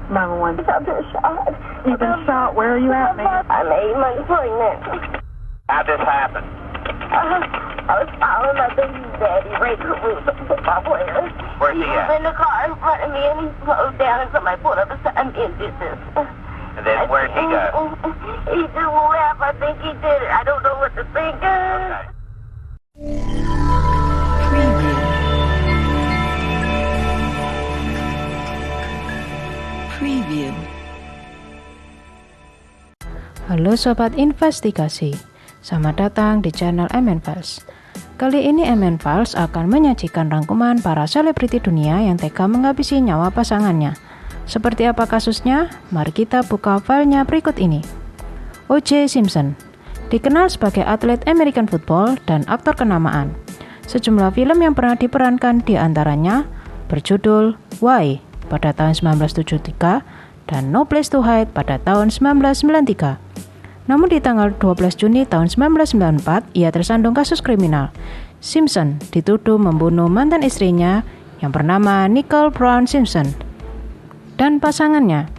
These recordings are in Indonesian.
911. I've been shot. You've been shot. Where are you at, ma'am? I'm 8 months pregnant. How'd this happen? I was following my baby's daddy, Ray Caruso, the football player. Where's he He was at? in the car in front of me, and he slowed down, and somebody pulled up beside me and did this. And then where'd he go? He just left. I think he did it. I don't know what to think. Okay. Preview. Halo Sobat Investigasi, selamat datang di channel MN Files. Kali ini MN Files akan menyajikan rangkuman para selebriti dunia yang tega menghabisi nyawa pasangannya. Seperti apa kasusnya? Mari kita buka filenya berikut ini. O.J. Simpson dikenal sebagai atlet American football dan aktor kenamaan. Sejumlah film yang pernah diperankan diantaranya berjudul Why pada tahun 1973 dan No Place to Hide pada tahun 1993. Namun di tanggal 12 Juni tahun 1994, ia tersandung kasus kriminal. Simpson dituduh membunuh mantan istrinya yang bernama Nicole Brown Simpson dan pasangannya,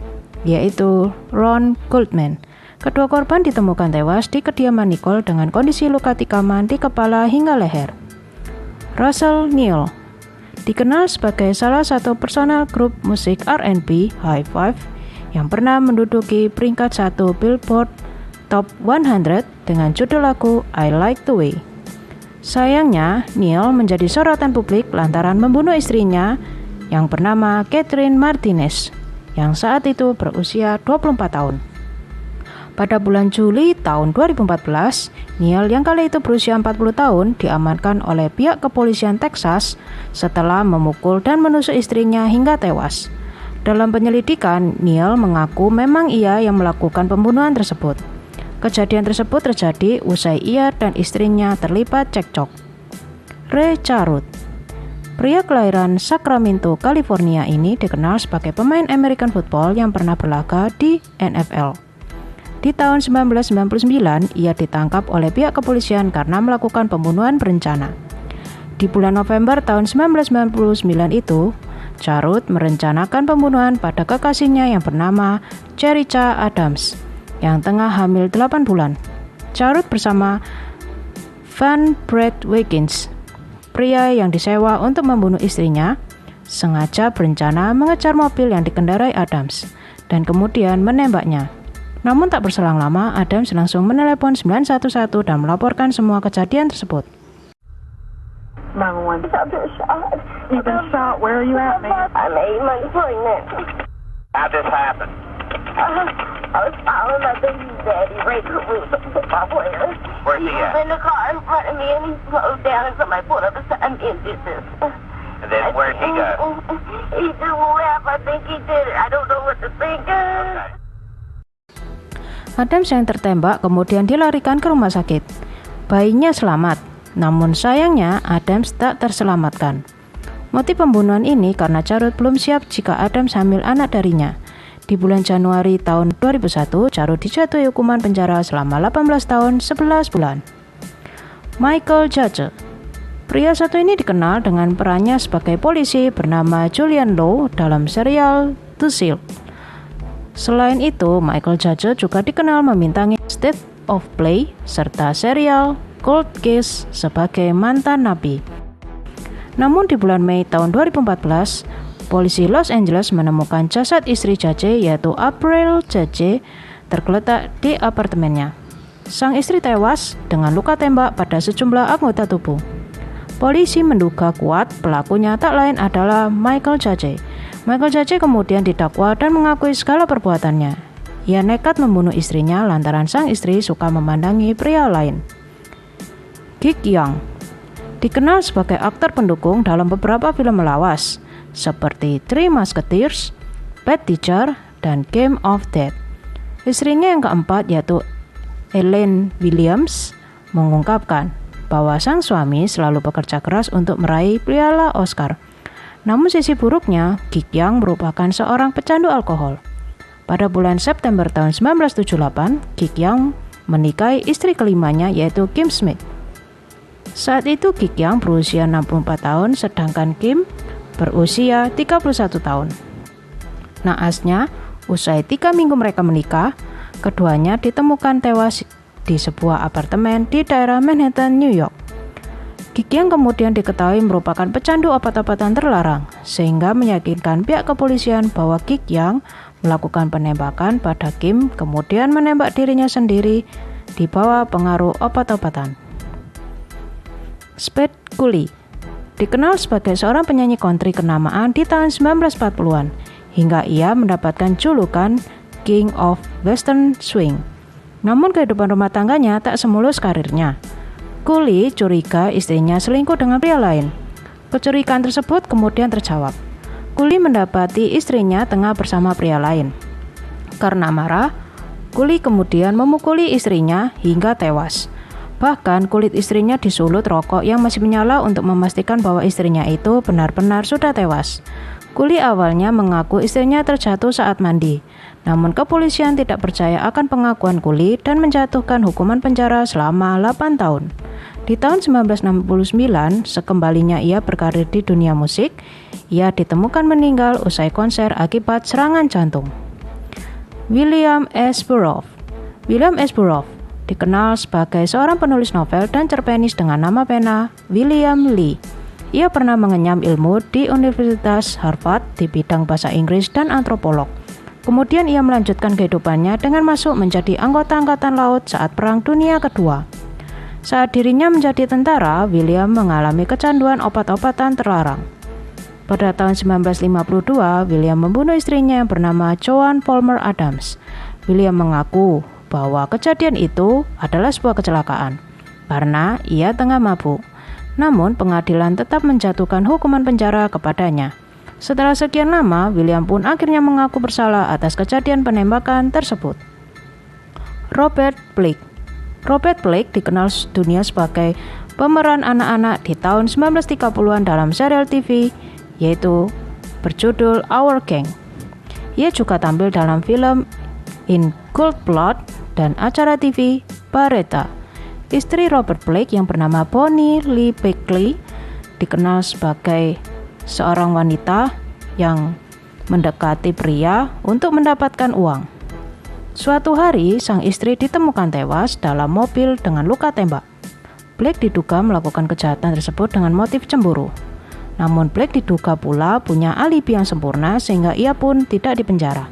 yaitu Ron Goldman. Kedua korban ditemukan tewas di kediaman Nicole dengan kondisi luka tikaman di kepala hingga leher. Russell Neal dikenal sebagai salah satu personel grup musik R&B High Five yang pernah menduduki peringkat 1 Billboard Top 100 dengan judul lagu I Like the Way. Sayangnya, Neal menjadi sorotan publik lantaran membunuh istrinya yang bernama Catherine Martinez yang saat itu berusia 24 tahun. Pada bulan Juli tahun 2014, Neal yang kali itu berusia 40 tahun diamankan oleh pihak kepolisian Texas setelah memukul dan menusuk istrinya hingga tewas. Dalam penyelidikan, Neal mengaku memang ia yang melakukan pembunuhan tersebut. Kejadian tersebut terjadi usai ia dan istrinya terlibat cekcok. Ray Charlotte, pria kelahiran Sacramento, California ini dikenal sebagai pemain American football yang pernah berlaga di NFL. Di tahun 1999, ia ditangkap oleh pihak kepolisian karena melakukan pembunuhan berencana. Di bulan November tahun 1999 itu, Charlotte merencanakan pembunuhan pada kekasihnya yang bernama Jericha Adams, yang tengah hamil 8 bulan. Charlotte bersama Van Brett Wiggins, pria yang disewa untuk membunuh istrinya, sengaja berencana mengejar mobil yang dikendarai Adams, dan kemudian menembaknya. Namun tak berselang lama, Adams langsung menelepon 911 dan melaporkan semua kejadian tersebut. 911. I've been shot. You've been shot. Where are you at, ma'am? I'm 8 months pregnant. How'd this happen? I was following my baby's daddy, Ray Caruso, the football player. Where's he He was at? in the car in front of me, and he slowed down, and somebody pulled up beside me and did this. And then where'd he go? He just left. I think he did it. I don't know what to think. Okay. Adams yang tertembak kemudian dilarikan ke rumah sakit. Bayinya selamat, namun sayangnya Adams tak terselamatkan. Motif pembunuhan ini karena Charlotte belum siap jika Adams hamil anak darinya. Di bulan Januari tahun 2001, Charlotte dijatuhi hukuman penjara selama 18 tahun 11 bulan. Michael Judge, pria satu ini dikenal dengan perannya sebagai polisi bernama Julian Lowe dalam serial The Shield. Selain itu, Michael Judge juga dikenal membintangi State of Play serta serial Cold Case sebagai mantan napi. Namun di bulan Mei tahun 2014, polisi Los Angeles menemukan jasad istri Judge yaitu April Judge tergeletak di apartemennya. Sang istri tewas dengan luka tembak pada sejumlah anggota tubuh. Polisi menduga kuat pelakunya tak lain adalah Michael Judge. Michael Judge kemudian didakwa dan mengakui segala perbuatannya. Ia nekat membunuh istrinya lantaran sang istri suka memandangi pria lain. Gig Young dikenal sebagai aktor pendukung dalam beberapa film lawas seperti Three Musketeers, Bad Teacher, dan Game of Death. Istrinya yang keempat yaitu Elaine Williams mengungkapkan bahwa sang suami selalu bekerja keras untuk meraih piala Oscar. Namun sisi buruknya, Gig Young merupakan seorang pecandu alkohol. Pada bulan September tahun 1978, Gig Young menikahi istri kelimanya yaitu Kim Smith. Saat itu Gig Young berusia 64 tahun sedangkan Kim berusia 31 tahun. Naasnya, usai 3 minggu mereka menikah, keduanya ditemukan tewas di sebuah apartemen di daerah Manhattan, New York. Kik yang kemudian diketahui merupakan pecandu obat-obatan terlarang, sehingga meyakinkan pihak kepolisian bahwa Kik yang melakukan penembakan pada Kim, kemudian menembak dirinya sendiri di bawah pengaruh obat-obatan. Spade Cooley dikenal sebagai seorang penyanyi country kenamaan di tahun 1940-an, hingga ia mendapatkan julukan King of Western Swing. Namun kehidupan rumah tangganya tak semulus karirnya. Cooley curiga istrinya selingkuh dengan pria lain. Kecurigaan tersebut kemudian terjawab. Cooley mendapati istrinya tengah bersama pria lain. Karena marah, Cooley kemudian memukuli istrinya hingga tewas. Bahkan kulit istrinya disulut rokok yang masih menyala untuk memastikan bahwa istrinya itu benar-benar sudah tewas. Cooley awalnya mengaku istrinya terjatuh saat mandi. Namun kepolisian tidak percaya akan pengakuan Cooley dan menjatuhkan hukuman penjara selama 8 tahun. Di tahun 1969, sekembalinya ia berkarir di dunia musik, ia ditemukan meninggal usai konser akibat serangan jantung. William S. Burroughs dikenal sebagai seorang penulis novel dan cerpenis dengan nama pena William Lee. Ia pernah mengenyam ilmu di Universitas Harvard di bidang bahasa Inggris dan antropolog. Kemudian ia melanjutkan kehidupannya dengan masuk menjadi anggota Angkatan Laut saat Perang Dunia Kedua. Saat dirinya menjadi tentara, William mengalami kecanduan obat-obatan terlarang. Pada tahun 1952, William membunuh istrinya yang bernama Joan Palmer Adams. William mengaku bahwa kejadian itu adalah sebuah kecelakaan karena ia tengah mabuk. Namun pengadilan tetap menjatuhkan hukuman penjara kepadanya. Setelah sekian lama, William pun akhirnya mengaku bersalah atas kejadian penembakan tersebut. Robert Blake dikenal dunia sebagai pemeran anak-anak di tahun 1930-an dalam serial TV yaitu berjudul Our Gang. Ia juga tampil dalam film In Cold Blood dan acara TV Baretta. Istri Robert Blake yang bernama Bonnie Lee Bakley dikenal sebagai seorang wanita yang mendekati pria untuk mendapatkan uang. Suatu hari, sang istri ditemukan tewas dalam mobil dengan luka tembak. Blake diduga melakukan kejahatan tersebut dengan motif cemburu. Namun Blake diduga pula punya alibi yang sempurna sehingga ia pun tidak dipenjara.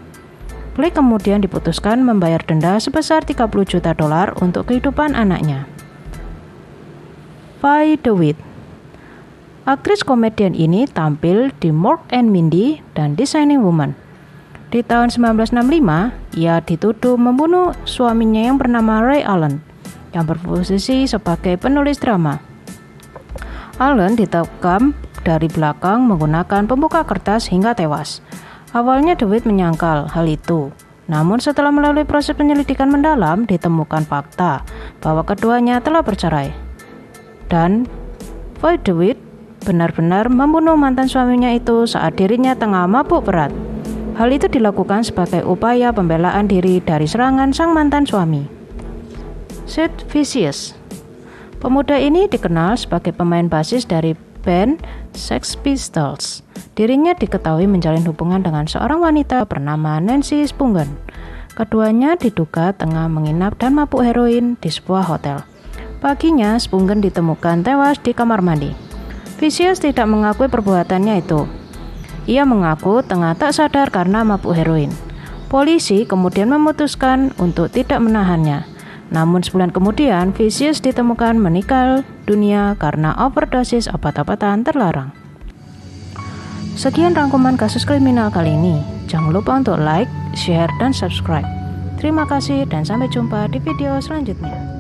Blake kemudian diputuskan membayar denda sebesar $30 juta untuk kehidupan anaknya. Faye DeWitt. Aktris komedian ini tampil di Mork and Mindy dan Designing Woman. Di tahun 1965, ia dituduh membunuh suaminya yang bernama Ray Allen, yang berposisi sebagai penulis drama. Allen ditikam dari belakang menggunakan pembuka kertas hingga tewas. Awalnya DeWitt menyangkal hal itu, namun setelah melalui proses penyelidikan mendalam ditemukan fakta bahwa keduanya telah bercerai. Dan Faye DeWitt benar-benar membunuh mantan suaminya itu saat dirinya tengah mabuk berat. Hal itu dilakukan sebagai upaya pembelaan diri dari serangan sang mantan suami. Sid Vicious. Pemuda ini dikenal sebagai pemain basis dari band Sex Pistols. Dirinya diketahui menjalin hubungan dengan seorang wanita bernama Nancy Spungen. Keduanya diduga tengah menginap dan mabuk heroin di sebuah hotel. Paginya, Spungen ditemukan tewas di kamar mandi. Vicious tidak mengakui perbuatannya itu. Ia mengaku tengah tak sadar karena mabuk heroin. Polisi kemudian memutuskan untuk tidak menahannya. Namun sebulan kemudian, Vicious ditemukan meninggal dunia karena overdosis obat-obatan terlarang. Sekian rangkuman kasus kriminal kali ini. Jangan lupa untuk like, share, dan subscribe. Terima kasih dan sampai jumpa di video selanjutnya.